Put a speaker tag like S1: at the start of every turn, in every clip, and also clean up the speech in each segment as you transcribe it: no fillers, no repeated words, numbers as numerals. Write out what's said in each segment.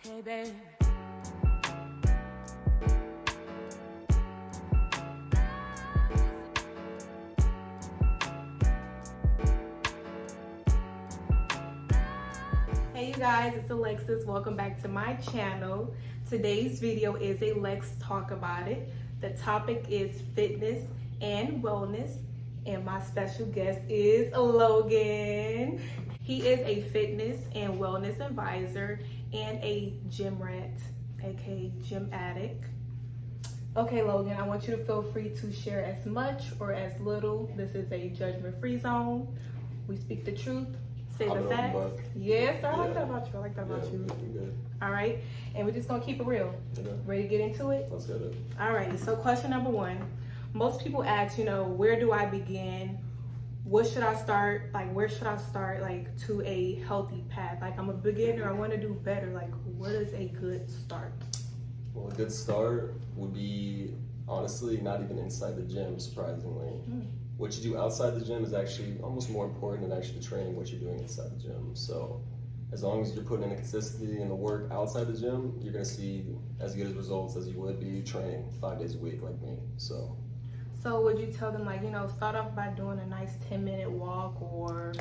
S1: Hey, babe. Hey you guys, it's Alexis. Welcome back to my channel. Today's video is a Lex Talk About It. The topic is fitness and wellness, and my special guest is Logan. He is a fitness and wellness advisor and a gym rat, aka gym addict. Okay, Logan, I want you to feel free to share as much or as little. This is a judgment-free zone. We speak the truth, say the facts. Yes, I like that about you. I like that about you.
S2: Good.
S1: All right, and we're just gonna keep it real.
S2: Yeah.
S1: Ready to get into it?
S2: Let's get it.
S1: All righty. So, question number one: most people ask, where do I begin? What should I start? Like, where should I start? Like, to a healthy path. Like, I'm a beginner. I want to do better. Like, what is a good start?
S2: Well, a good start would be honestly not even inside the gym. Surprisingly, what you do outside the gym is actually almost more important than actually training what you're doing inside the gym. So, as long as you're putting in the consistency and the work outside the gym, you're gonna see as good as results as you would be training 5 days a week like me.
S1: So would you tell them, like, start off by doing a nice 10-minute walk or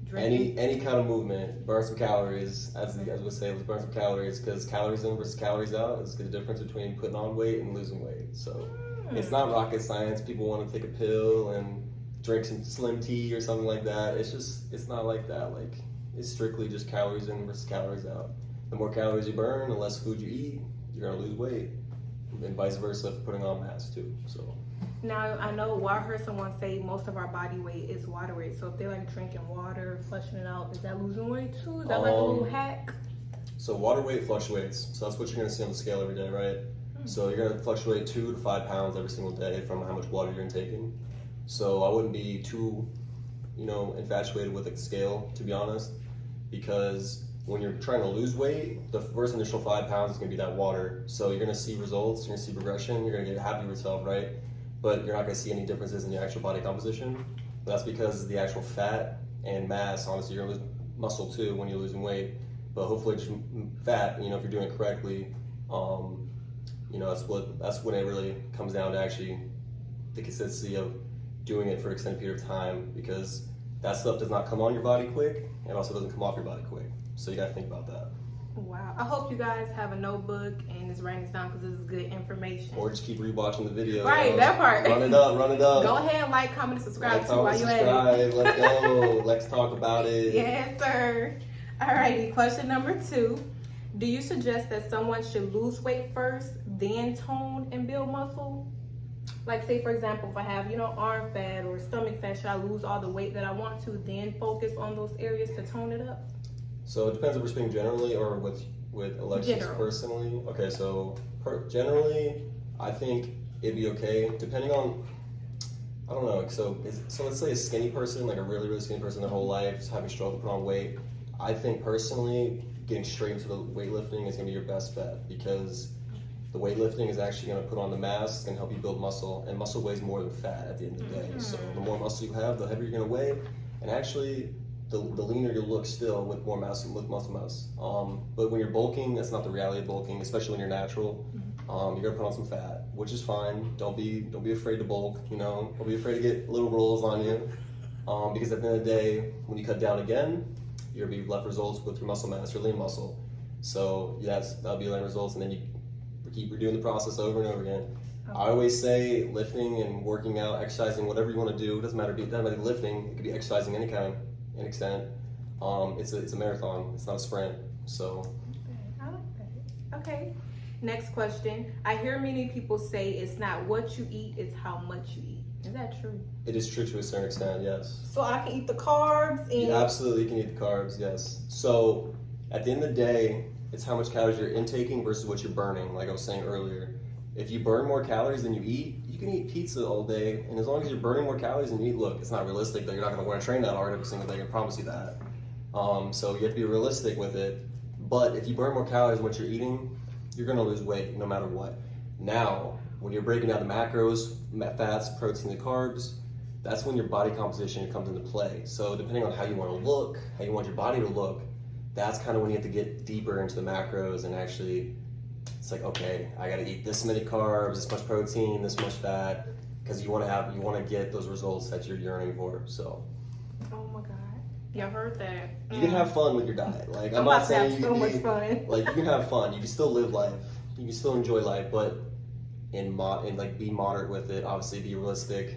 S1: drinking?
S2: Any kind of movement, burn some calories, as we say, let's burn some calories, because calories in versus calories out is the difference between putting on weight and losing weight. So it's not rocket science. People want to take a pill and drink some slim tea or something like that. It's not like that. Like, it's strictly just calories in versus calories out. The more calories you burn, the less food you eat, you're gonna lose weight, and vice versa for putting on mass too. So.
S1: Now, I heard someone say most of our body weight is water weight. So if they're like drinking water, flushing it out, is that losing weight too? Is that like a little hack?
S2: So water weight fluctuates. So that's what you're gonna see on the scale every day, right? So you're gonna fluctuate 2 to 5 pounds every single day from how much water you're intaking. So I wouldn't be too, infatuated with the scale, to be honest, because when you're trying to lose weight, the first initial 5 pounds is gonna be that water. So you're gonna see results, you're gonna see progression, you're gonna get happy with yourself, right? But you're not going to see any differences in your actual body composition. That's because the actual fat and mass, honestly, you're going to lose muscle too when you're losing weight. But hopefully just fat, if you're doing it correctly, that's when it really comes down to actually the consistency of doing it for an extended period of time, because that stuff does not come on your body quick and also doesn't come off your body quick. So you got to think about that.
S1: Wow. I hope you guys have a notebook and is writing this down, because this is good information.
S2: Or just keep rewatching the video.
S1: Right, that part.
S2: Run it up.
S1: Go ahead and like, comment, and subscribe too while you're at it.
S2: Let's go. Let's talk about it.
S1: Yes, sir. Alrighty, question number 2. Do you suggest that someone should lose weight first, then tone and build muscle? Like, say for example, if I have, arm fat or stomach fat, should I lose all the weight that I want to, then focus on those areas to tone it up?
S2: So it depends if we're speaking generally or with Alexis personally. Okay, so generally, I think it'd be okay, depending on, I don't know, so let's say a skinny person, like a really, really skinny person their whole life, is having struggled to put on weight. I think personally, getting straight into the weightlifting is gonna be your best bet, because the weightlifting is actually gonna put on the mass, it's gonna help you build muscle, and muscle weighs more than fat at the end of the day. So the more muscle you have, the heavier you're gonna weigh, and actually, the leaner you'll look still with more mass, with muscle mass. But when you're bulking, that's not the reality of bulking, especially when you're natural. You're gonna put on some fat, which is fine. Don't be afraid to bulk. Don't be afraid to get little rolls on you, because at the end of the day, when you cut down again, you're gonna be left results with your muscle mass, your lean muscle. So that'll be lean results, and then you keep redoing the process over and over again. Okay. I always say lifting and working out, exercising, whatever you want to do, it doesn't matter lifting. It could be exercising any kind. An extent, it's a marathon. It's not a sprint. So.
S1: Okay, I like that. Okay. Next question. I hear many people say it's not what you eat, it's how much you eat. Is that true?
S2: It is true to a certain extent, yes.
S1: So I can eat the carbs and.
S2: You absolutely can eat the carbs, yes. So at the end of the day, it's how much calories you're intaking versus what you're burning. Like I was saying earlier, if you burn more calories than you eat, you can eat pizza all day, and as long as you're burning more calories than you eat, look, it's not realistic that you're not going to want to train that hard every single day, I promise you that. So you have to be realistic with it, but if you burn more calories than what you're eating, you're going to lose weight no matter what. Now, when you're breaking down the macros, fats, protein, and carbs, that's when your body composition comes into play. So depending on how you want to look, how you want your body to look, that's kind of when you have to get deeper into the macros and actually, it's like, okay, I got to eat this many carbs, this much protein, this much fat, because you want to get those results that you're yearning for. So.
S1: Oh my God. Y'all heard that.
S2: You can have fun with your diet. Like I'm
S1: about
S2: not
S1: to have
S2: saying
S1: so much fun.
S2: Like you can have fun. You can still live life. You can still enjoy life, but in like be moderate with it. Obviously, be realistic.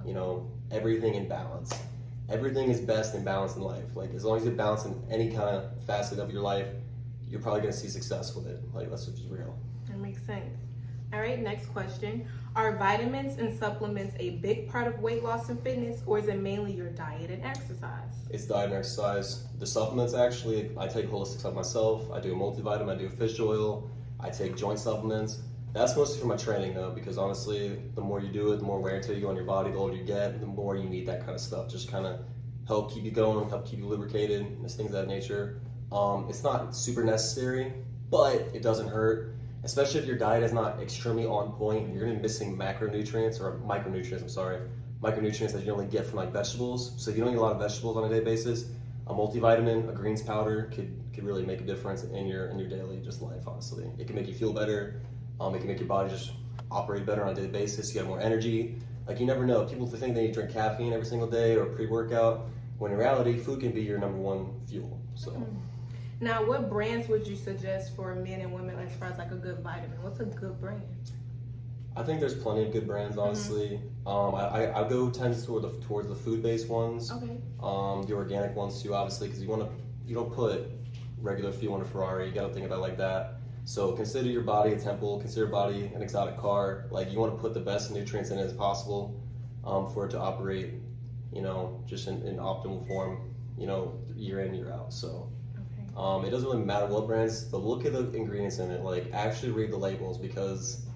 S2: You know, everything in balance. Everything is best in balance in life. Like as long as you balance in any kind of facet of your life, you're probably gonna see success with it. Like that's just real.
S1: That makes sense. All right, next question. Are vitamins and supplements a big part of weight loss and fitness, or is it mainly your diet and exercise?
S2: It's diet and exercise. The supplements, actually, I take holistic stuff myself. I do a multivitamin, I do fish oil, I take joint supplements. That's mostly for my training though, because honestly, the more you do it, the more wear and tear you go on your body, the older you get, the more you need that kind of stuff. Just kind of help keep you going, help keep you lubricated, and things of that nature. It's not super necessary, but it doesn't hurt. Especially if your diet is not extremely on point, you're gonna be missing macronutrients or micronutrients, micronutrients that you only get from like vegetables. So if you don't eat a lot of vegetables on a daily basis, a multivitamin, a greens powder could really make a difference in your daily just life, honestly. It can make you feel better, it can make your body just operate better on a daily basis, you have more energy. Like you never know, people think they drink caffeine every single day or pre-workout, when in reality, food can be your number one fuel, so.
S1: Now, what brands would you suggest for men and women as far as like a good vitamin? What's a good brand?
S2: I think there's plenty of good brands, honestly. I go tends towards the food-based ones.
S1: Okay.
S2: The organic ones too, obviously, because you don't put regular fuel in a Ferrari. You got to think about it like that. So consider your body a temple. Consider your body an exotic car. Like you want to put the best nutrients in it as possible for it to operate, you know, just in optimal form, you know, year in, year out. So. It doesn't really matter what brands, but look at the ingredients in it. Like, actually read the labels, because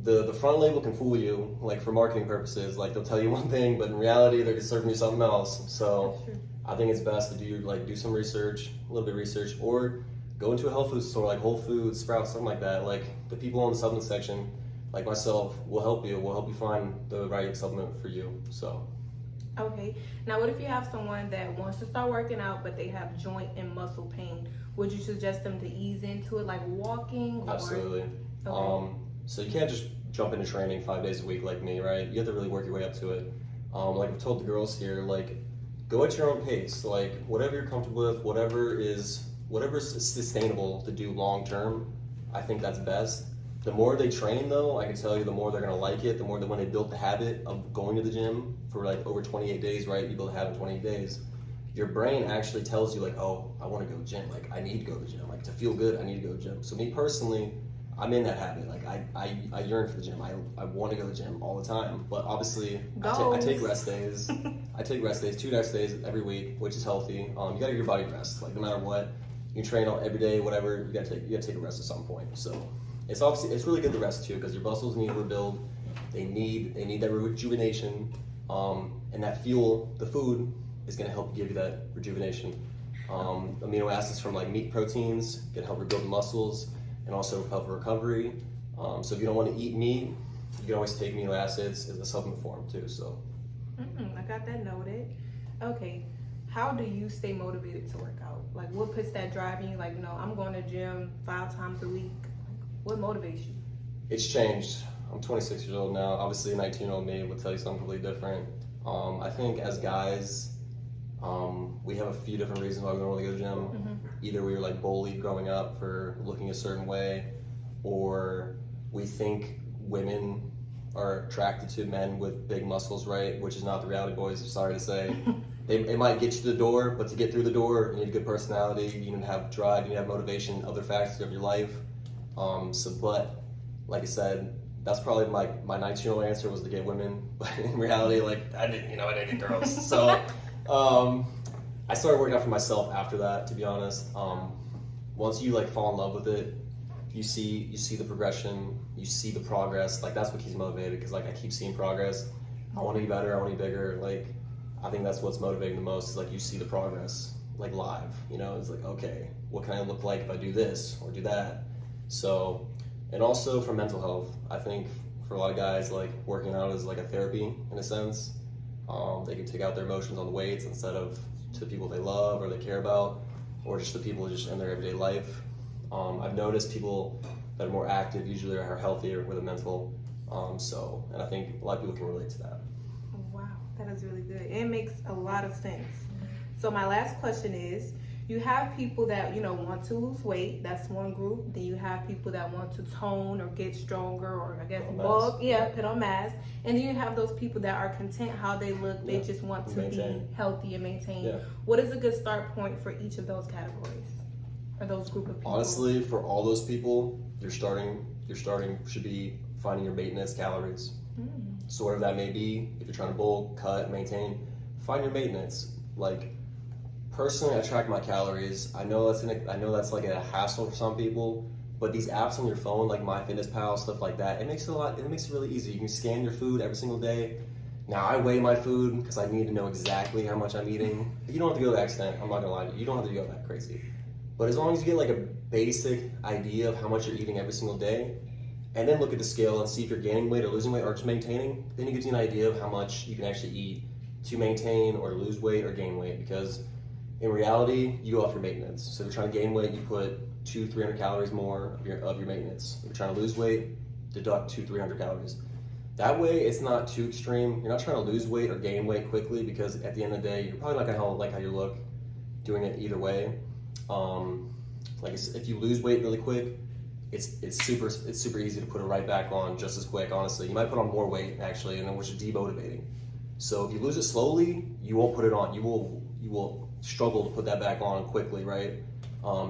S2: the front label can fool you, like for marketing purposes. Like they'll tell you one thing, but in reality, they're just serving you something else. So I think it's best to do some research, a little bit of research, or go into a health food store like Whole Foods, Sprouts, something like that. Like the people on the supplement section, like myself, will help you. We'll help you find the right supplement for you. So.
S1: Okay. Now, what if you have someone that wants to start working out, but they have joint and muscle pain? Would you suggest them to ease into it, like walking?
S2: Absolutely. Okay. So you can't just jump into training 5 days a week like me, right? You have to really work your way up to it. Like I've told the girls here, like go at your own pace. Like whatever you're comfortable with, whatever's sustainable to do long term, I think that's best. The more they train though, I can tell you the more they're gonna like it, the more that when they build the habit of going to the gym for like over 28 days, right? You build a habit in 28 days, your brain actually tells you like, oh, I wanna go to the gym, like I need to go to the gym, like to feel good, I need to go to the gym. So me personally, I'm in that habit, like I yearn for the gym, I wanna go to the gym all the time, but obviously I take rest days, I take rest days, 2 rest days every week, which is healthy. You gotta give your body rest, like no matter what, you train every day, whatever, you gotta take a rest at some point, so. It's really good to rest too, because your muscles need to rebuild. They need that rejuvenation, and that fuel, the food, is going to help give you that rejuvenation. Amino acids from like meat proteins can help rebuild the muscles and also help recovery. So if you don't want to eat meat, you can always take amino acids as a supplement form too. So.
S1: I got that noted. Okay. How do you stay motivated to work out? Like, what puts that drive in you? Like, no, I'm going to the gym 5 times a week. What motivates you?
S2: It's changed. I'm 26 years old now. Obviously, a 19-year-old me would tell you something completely different. I think as guys, we have a few different reasons why we don't really go to the gym. Either we were like bullied growing up for looking a certain way, or we think women are attracted to men with big muscles, right? Which is not the reality, boys. I'm sorry to say. It might get you to the door, but to get through the door, you need a good personality, you need to have drive, you need to have motivation, other factors of your life. But like I said, that's probably my 19-year-old answer was to get women, but in reality, like I didn't get girls. So I started working out for myself after that, to be honest. Once you like fall in love with it, you see the progression, you see the progress. Like that's what keeps me motivated, because like I keep seeing progress. I want to be better, I want to be bigger. Like I think that's what's motivating the most, is like you see the progress like live. You know, it's like, okay, what can I look like if I do this or do that? So, and also for mental health, I think for a lot of guys, like working out is like a therapy in a sense. They can take out their emotions on the weights instead of to people they love or they care about. or just the people just in their everyday life. I've noticed people that are more active usually are healthier with a mental. And I think a lot of people can relate to that.
S1: Wow, that is really good. It makes a lot of sense. So my last question is, you have people that, want to lose weight. That's one group. Then you have people that want to tone or get stronger, or I guess bulk. Put on mass. And then you have those people that are content how they look. They just want to be healthy and maintain. Yeah. What is a good start point for each of those categories or those group of people?
S2: Honestly, for all those people, your starting should be finding your maintenance calories. So whatever that may be, if you're trying to bulk, cut, maintain, find your maintenance. Like, personally, I track my calories. I know that's like a hassle for some people, but these apps on your phone, like MyFitnessPal, stuff like that, it makes it really easy. You can scan your food every single day. Now, I weigh my food because I need to know exactly how much I'm eating. You don't have to go to that extent. I'm not gonna lie to you. You don't have to go that crazy. But as long as you get like a basic idea of how much you're eating every single day, and then look at the scale and see if you're gaining weight or losing weight or just maintaining, then it gives you an idea of how much you can actually eat to maintain or lose weight or gain weight. Because in reality, you go off your maintenance. So if you're trying to gain weight, you put 200-300 calories more of your maintenance. If you're trying to lose weight, deduct 200-300 calories. That way, it's not too extreme. You're not trying to lose weight or gain weight quickly, because at the end of the day, you're probably not gonna like how you look doing it either way. If you lose weight really quick, it's super easy to put it right back on just as quick. Honestly, you might put on more weight actually, and then which is demotivating. So if you lose it slowly, you won't put it on. You will struggle to put that back on quickly, right?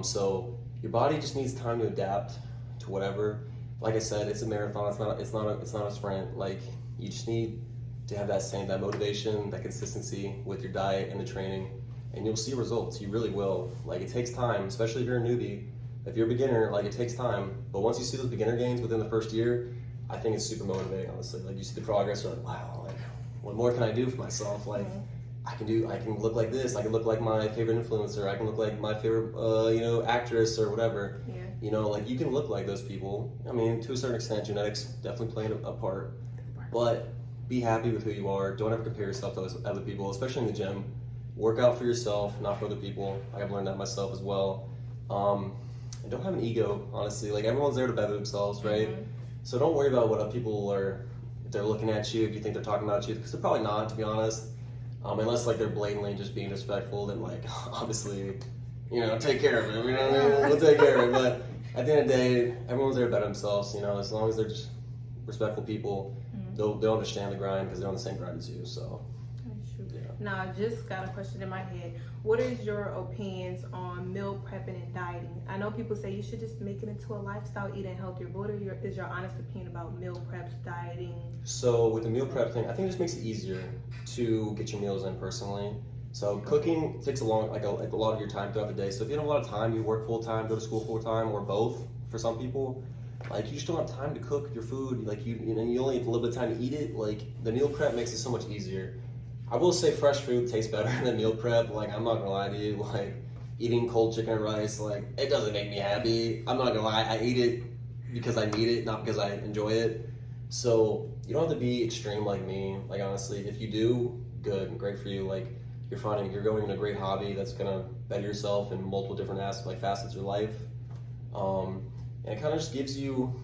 S2: So your body just needs time to adapt to whatever. Like I said, it's a marathon. It's not a sprint. Like, you just need to have that motivation, that consistency with your diet and the training, and you'll see results. You really will. Like, it takes time, especially if you're a newbie. If you're a beginner, like, it takes time. But once you see those beginner gains within the first year, I think it's super motivating, honestly. Like, you see the progress, you're like, wow, like, what more can I do for myself? Like, I can look like this. I can look like my favorite influencer. I can look like my favorite, actress or whatever. Yeah. Like, you can look like those people. I mean, to a certain extent, genetics definitely play a part. But be happy with who you are. Don't ever compare yourself to other people, especially in the gym. Work out for yourself, not for other people. I've learned that myself as well. And don't have an ego, honestly. Like, everyone's there to better themselves, right? Mm-hmm. So don't worry about what other people are, if they're looking at you, if you think they're talking about you, because they're probably not, to be honest. Unless, like, they're blatantly just being disrespectful, then, like, obviously, take care of it. We'll take care of it. But at the end of the day, everyone's there to better themselves, as long as they're just respectful people, they'll understand the grind, because they're on the same grind as you, so.
S1: Yeah. Now, I just got a question in my head. What is your opinions on meal prepping and dieting? I know people say you should just make it into a lifestyle, eating healthier. What is your honest opinion about meal preps, dieting?
S2: So with the meal prep thing, I think it just makes it easier to get your meals in personally. So cooking takes a lot of your time throughout the day. So if you don't have a lot of time, you work full time, go to school full time, or both for some people, like, you just don't have time to cook your food. Like, you only have a little bit of time to eat it. Like, the meal prep makes it so much easier. I will say fresh food tastes better than meal prep. Like, I'm not gonna lie to you. Like, eating cold chicken and rice, like, it doesn't make me happy. I'm not gonna lie. I eat it because I need it, not because I enjoy it. So you don't have to be extreme like me. Like, honestly, if you do, good, great for you. Like, you're going in a great hobby that's gonna better yourself in multiple different facets of your life. And it kind of just gives you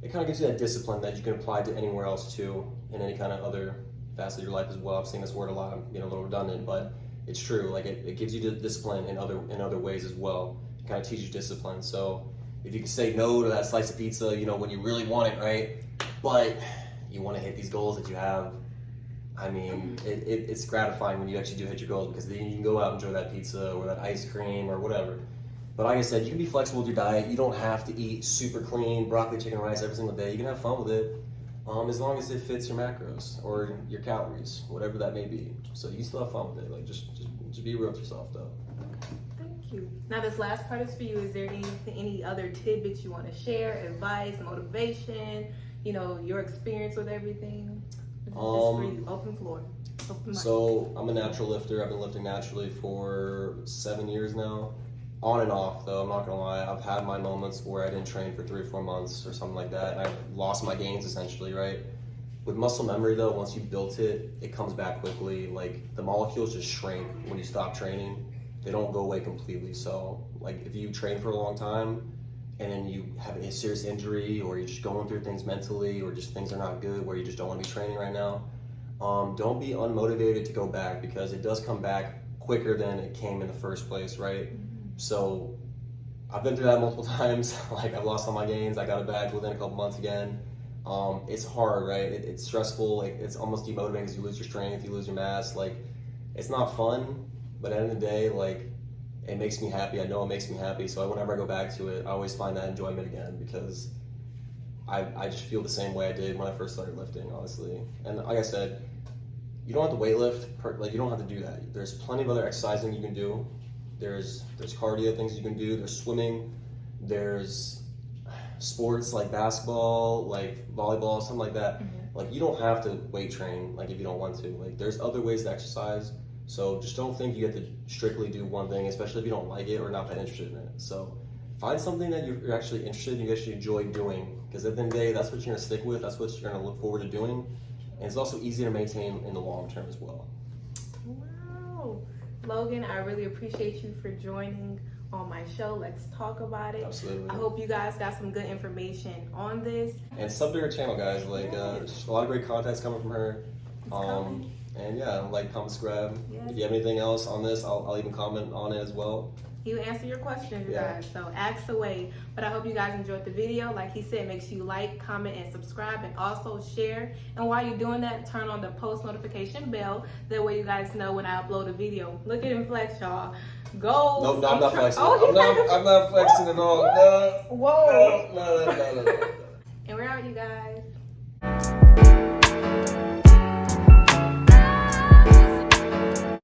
S2: that discipline that you can apply to anywhere else too, in any kind of other facet of your life as well. I've seen this word a lot. I'm being a little redundant, but it's true. Like, it gives you the discipline in other ways as well. It kind of teaches you discipline. So if you can say no to that slice of pizza, when you really want it, right? But you want to hit these goals that you have. I mean, it's gratifying when you actually do hit your goals, because then you can go out and enjoy that pizza or that ice cream or whatever. But like I said, you can be flexible with your diet. You don't have to eat super clean broccoli, chicken, rice every single day. You can have fun with it. As long as it fits your macros or your calories, whatever that may be. So you can still have fun with it. Like, just be real with yourself, though.
S1: Thank you. Now, this last part is for you. Is there any other tidbits you want to share? Advice, motivation? Your experience with everything? Just for you. Open floor. Open mic.
S2: So I'm a natural lifter. I've been lifting naturally for 7 years now. On and off, though, I'm not gonna lie. I've had my moments where I didn't train for 3 or 4 months or something like that, and I've lost my gains essentially, right? With muscle memory, though, once you built it, it comes back quickly. Like, the molecules just shrink when you stop training. they don't go away completely. So like if you train for a long time and then you have a serious injury, or you're just going through things mentally, or just things are not good where you just don't want to be training right now, don't be unmotivated to go back, because it does come back quicker than it came in the first place, right? So I've been through that multiple times. Like I've lost all my gains, I got it back within a couple months again. It's hard, right? It's stressful. Like, it's almost demotivating because you lose your strength, you lose your mass. Like, it's not fun, but at the end of the day, like, it makes me happy. I know it makes me happy. So whenever I go back to it, I always find that enjoyment again, because I just feel the same way I did when I first started lifting, honestly. And like I said, you don't have to weightlift. Like, you don't have to do that. There's plenty of other exercising you can do. There's cardio things you can do. There's swimming. There's sports like basketball, like volleyball, something like that. Like, you don't have to weight train, like, if you don't want to. Like, there's other ways to exercise. So just don't think you have to strictly do one thing, especially if you don't like it or not that interested in it. So find something that you're actually interested in, you actually enjoy doing, because at the end of the day, that's what you're going to stick with, that's what you're going to look forward to doing, and it's also easy to maintain in the long term as well.
S1: Wow. Logan, I really appreciate you for joining on my show. Let's talk about it.
S2: Absolutely.
S1: I hope you guys got some good information on this.
S2: And sub to her channel, guys. Like, there's a lot of great content's coming from her. And yeah, like, comment, subscribe.
S1: Yes.
S2: If you have anything else on this, I'll even comment on it as well.
S1: He'll answer your questions, guys. So ask away. But I hope you guys enjoyed the video. Like he said, make sure you like, comment, and subscribe, and also share. And while you're doing that, turn on the post notification bell. That way you guys know when I upload a video. Look at him flex, y'all. Go.
S2: No, I'm not flexing.
S1: Oh,
S2: I'm not flexing at all. No.
S1: Whoa.
S2: No.
S1: And we're out, you guys.